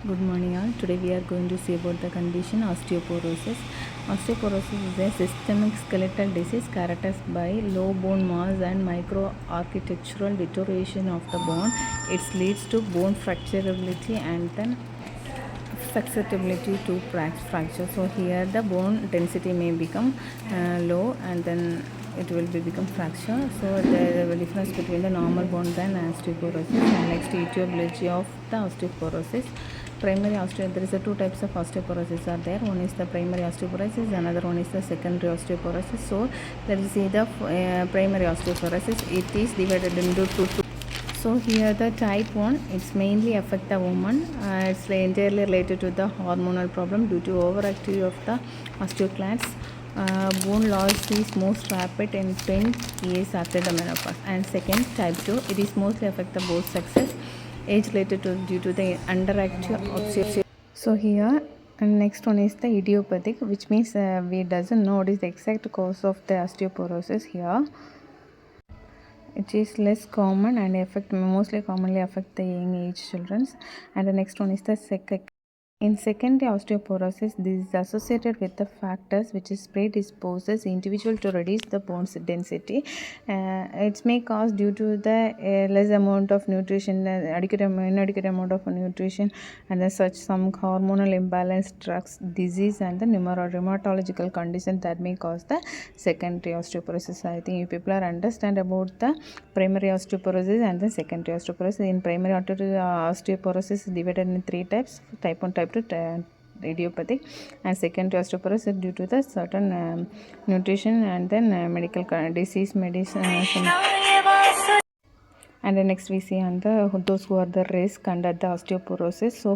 Good morning all. Today we are going to see about the condition osteoporosis. Osteoporosis is a systemic skeletal disease characterized by low bone mass and microarchitectural deterioration of the bone. It leads to bone fracturability and then susceptibility to fracture. So here the bone density may become low and then it will become fracture. So the difference between the normal bones and osteoporosis. And next, etiology of the osteoporosis. Primary there is a two types of osteoporosis are there. One is the primary osteoporosis, another one is the secondary osteoporosis. So let us see the primary osteoporosis. It is divided into two. So here the type 1, it's mainly affect the woman. It's entirely related to the hormonal problem due to overactivity of the osteoclasts. Bone loss is most rapid in 10 years after the menopause. And second, type 2, it is mostly affect the both sexes, age related to due to the underactive osteoporosis. So here and next one is the idiopathic, which means we doesn't know what is the exact cause of the osteoporosis here. It is less common and mostly commonly affect the young age children. And the next one is the in secondary osteoporosis, this is associated with the factors which is predisposes individual to reduce the bone's density. It may cause due to the less amount of nutrition, inadequate amount of nutrition, and such some hormonal imbalance, drugs, disease, and the rheumatological condition that may cause the secondary osteoporosis. I think you people are understand about the primary osteoporosis and the secondary osteoporosis. In primary osteoporosis is divided in three types: type 1, type 2, idiopathic, and secondary osteoporosis due to the certain nutrition and then medical disease medicine. And then next we see on those who are the risk under the osteoporosis. So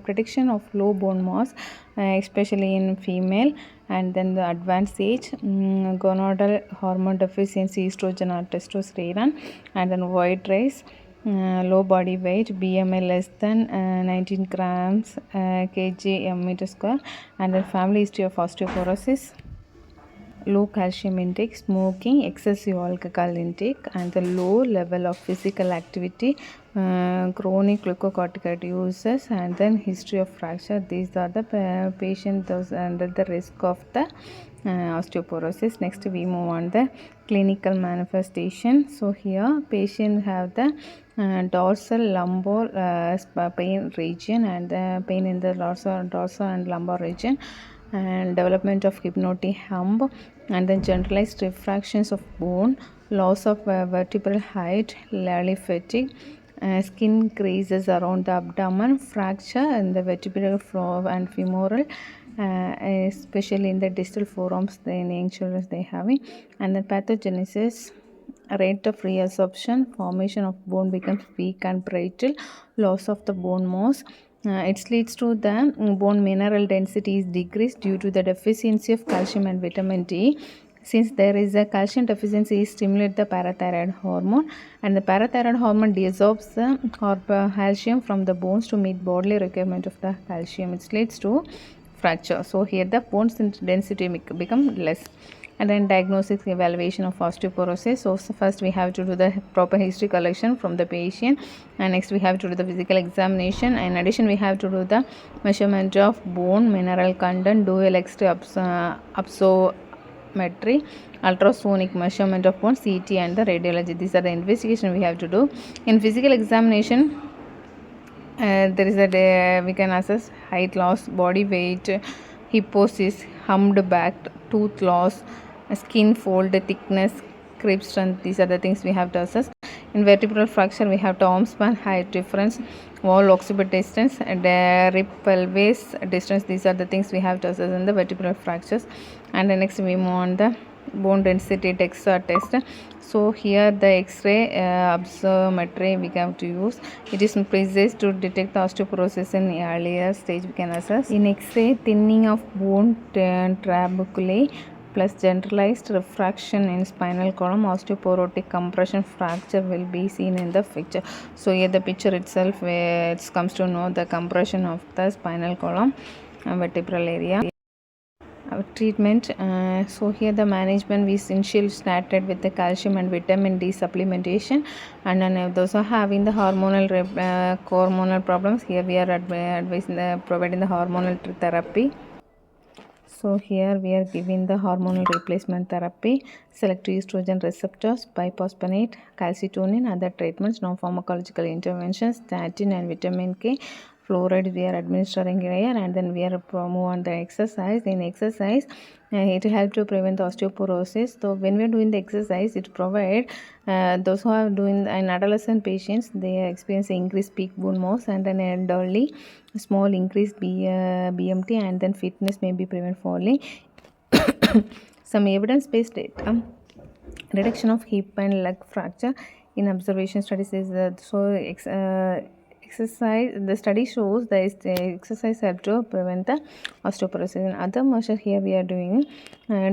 prediction of low bone mass, especially in female, and then the advanced age, gonadal hormone deficiency, estrogen or testosterone, and then white rice, low body weight, BMI less than 19 grams kg meter square, and then family history of osteoporosis, low calcium intake, smoking, excessive alcohol intake, and the low level of physical activity, chronic glucocorticoid uses, and then history of fracture. These are the patient those under the risk of the osteoporosis. Next we move on the clinical manifestation. So here patient have the dorsal lumbar pain region and the pain in the dorsal and lumbar region, and development of hypnotic hump, and then generalized refractions of bone, loss of vertebral height, lally fatigue, skin creases around the abdomen, fracture in the vertebral floor and femoral, especially in the distal forearms in young children they having, and then pathogenesis, rate of reabsorption, formation of bone becomes weak and brittle, loss of the bone mass. It leads to the bone mineral density is decreased due to the deficiency of calcium and vitamin D. Since there is a calcium deficiency, it stimulates the parathyroid hormone, and the parathyroid hormone desorbs the calcium from the bones to meet bodily requirement of the calcium. It leads to fracture. So here the bone density become less. And then diagnosis evaluation of osteoporosis. So first we have to do the proper history collection from the patient, and next we have to do the physical examination. In addition, we have to do the measurement of bone mineral content, dual X-ray absorptiometry, ultrasonic measurement of bone, CT, and the radiology. These are the investigation we have to do. In physical examination, there is we can assess height loss, body weight, hyposis, humped back, tooth loss, skin fold thickness, creep strength. These are the things we have to assess. In vertebral fracture, we have to arm span height difference, wall occiput distance, and rib pelvis distance. These are the things we have to assess in the vertebral fractures. And next we move on the bone density test. So here the X-ray absorptiometry we have to use. It is precise to detect the osteoporosis in earlier stage we can assess. In X-ray, thinning of bone trabeculae plus generalized refraction in spinal column, osteoporotic compression fracture will be seen in the picture. So here the picture itself where it comes to know the compression of the spinal column and vertebral area. Treatment. So here the management we initially started with the calcium and vitamin D supplementation, and then those are having the hormonal problems. Here we are advising providing the hormonal therapy. So here we are giving the hormonal replacement therapy, selective estrogen receptors, biphosphonate, calcitonin, other treatments, non-pharmacological interventions, statin and vitamin K, fluoride we are administering here, and then we are move on the exercise. In exercise, it helps to prevent the osteoporosis. So when we are doing the exercise, it provide those who are doing in adolescent patients, they experience increased peak bone mass, and then elderly small increase BMT, and then fitness may be prevent falling. Some evidence-based data, reduction of hip and leg fracture in observation studies is exercise. The study shows that exercise help to prevent the osteoporosis. And other measure here we are doing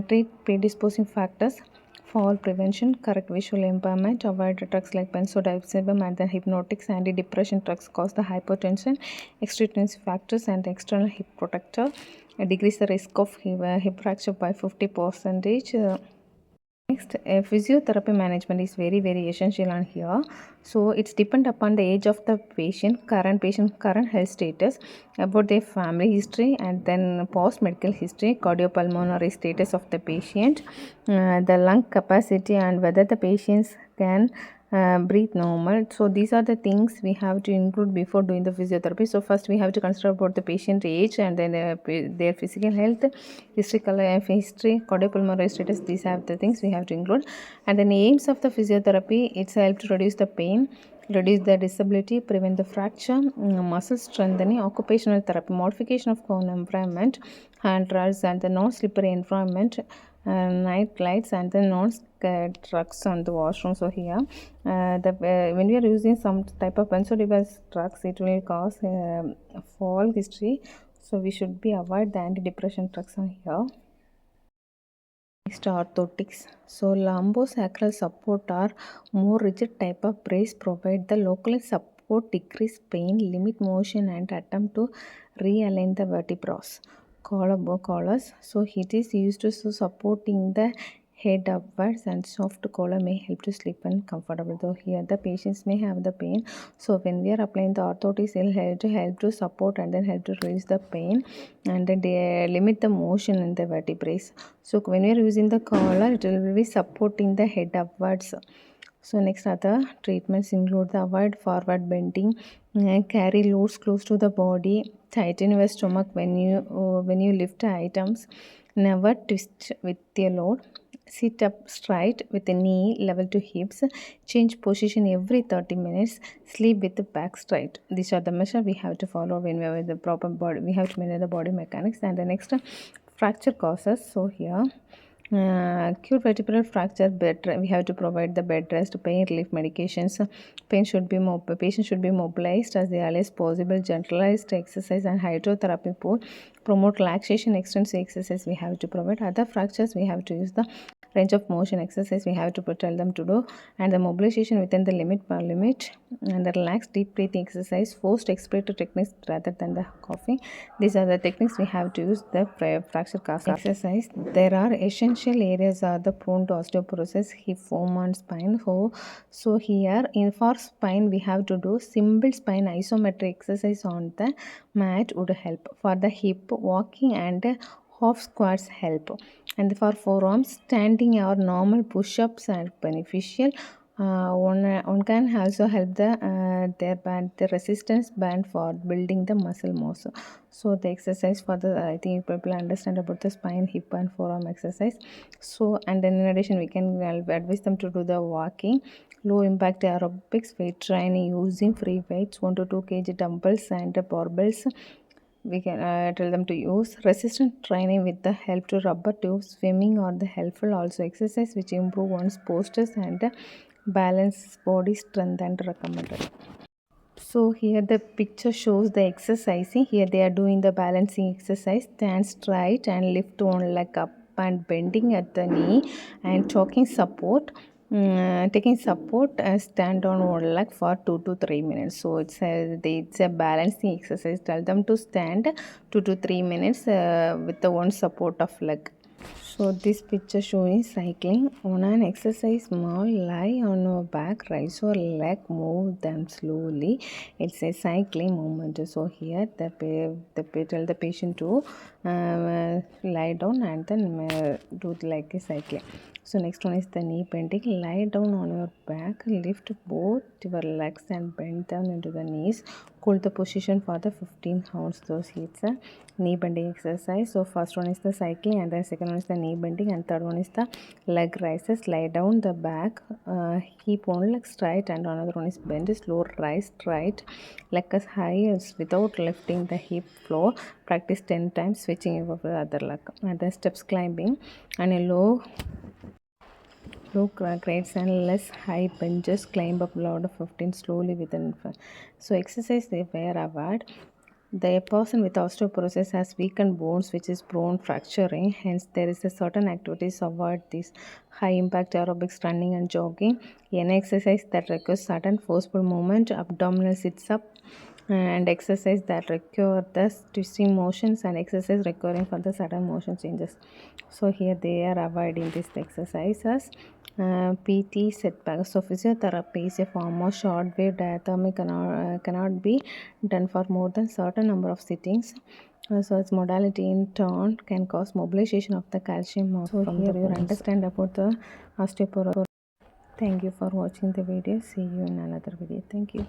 treat predisposing factors, fall prevention, correct visual impairment, avoid drugs like benzodiazepine and the hypnotics, antidepressant drugs cause the hypertension, extraneous factors and external hip protector decrease the risk of hip fracture by 50%. Next, physiotherapy management is very essential on here. So it's depend upon the age of the patient, current health status, about their family history, and then post medical history, cardiopulmonary status of the patient, the lung capacity, and whether the patients can breathe normal. So these are the things we have to include before doing the physiotherapy. So first we have to consider about the patient age, and then their physical health, history, cardiopulmonary status. These are the things we have to include. And the aims of the physiotherapy, it's help to reduce the pain, reduce the disability, prevent the fracture, muscle strengthening, occupational therapy, modification of home environment, hand rails and the non-slippery environment, night lights, and the drugs on the washroom. So here when we are using some type of benzodiazepine drugs, it will cause fall history, so we should be avoid the antidepressant drugs on here. Next, orthotics. So lumbosacral support are more rigid type of brace, provide the local support, decrease pain, limit motion, and attempt to realign the vertebrae. Collars. So it is used to supporting the head upwards, and soft collar may help to sleep and comfortable. Though here the patients may have the pain, so when we are applying the orthotics, it will help to support and then help to reduce the pain, and then they limit the motion in the vertebrae. So when we are using the collar, it will be supporting the head upwards. So next, other treatments include the avoid forward bending, carry loads close to the body, tighten your stomach when you lift items, never twist with your load, sit up straight with the knee level to hips, change position every 30 minutes, sleep with the back straight. These are the measures we have to follow when we have the proper body. We have to manage the body mechanics. And the next, fracture causes. So here, acute vertebral fracture, we have to provide the bed rest, pain relief medications. Patient should be mobilized as early as possible. Generalized exercise and hydrotherapy pool promote relaxation. Extensive exercise we have to provide. Other fractures we have to use the range of motion exercise we have to tell them to do, and the mobilization within the limit, and the relaxed deep breathing exercise, forced expiratory techniques rather than the coughing. These are the techniques we have to use the fracture casting exercise. There are essential areas are the prone to osteoporosis, hip, foam and spine. So here for spine we have to do simple spine isometric exercise on the mat would help. For the hip, walking and half squats help. And for forearms, standing or normal push-ups are beneficial. One can also help the resistance band for building the muscle mass. So the exercise for the, I think people understand about the spine, hip and forearm exercise. So, and then in addition we can advise them to do the walking, low impact aerobics, weight training using free weights, 1 to 2 kg dumbbells and barbells. We can tell them to use resistance training with the help to rubber tubes, swimming or the helpful also exercise which improve one's postures and balance, body strength and recommended. So here the picture shows the exercising. Here they are doing the balancing exercise, stand straight and lift one leg up and bending at the knee and choking support. taking support, stand on one leg for 2 to 3 minutes. So it's a balancing exercise. Tell them to stand 2 to 3 minutes with the one support of leg. So this picture showing cycling. On an exercise mall, lie on your back, raise your leg, move them slowly. It's a cycling movement. So here tell the patient to lie down and then do like a cycling. So next one is the knee bending. Lie down on your back, lift both your legs and bend down into the knees. Hold the position for the 15 counts. Those it's a knee bending exercise. So first one is the cycling, and then second one is the knee bending, and third one is the leg raises. Lie down the back, keep one leg straight, and another one is bend, slow rise straight, leg as high as without lifting the hip floor. Practice 10 times, switching over the other leg. And then steps climbing and a low grades and less high benches, climb up ladder 15 slowly within. So exercise they were avoid. The person with osteoporosis has weakened bones, which is prone fracturing. Hence, there is a certain activities avoid this high impact aerobics, running and jogging. Any exercise that requires sudden forceful movement, abdominal sits up, and exercise that require the twisting motions, and exercise requiring for the sudden motion changes. So here they are avoiding these exercises. PT setback. So physiotherapy is a form of short wave diathermy, cannot be done for more than certain number of sittings. So its modality in turn can cause mobilization of the calcium. So here you understand about the osteoporosis. Thank you for watching the video. See you in another video. Thank you.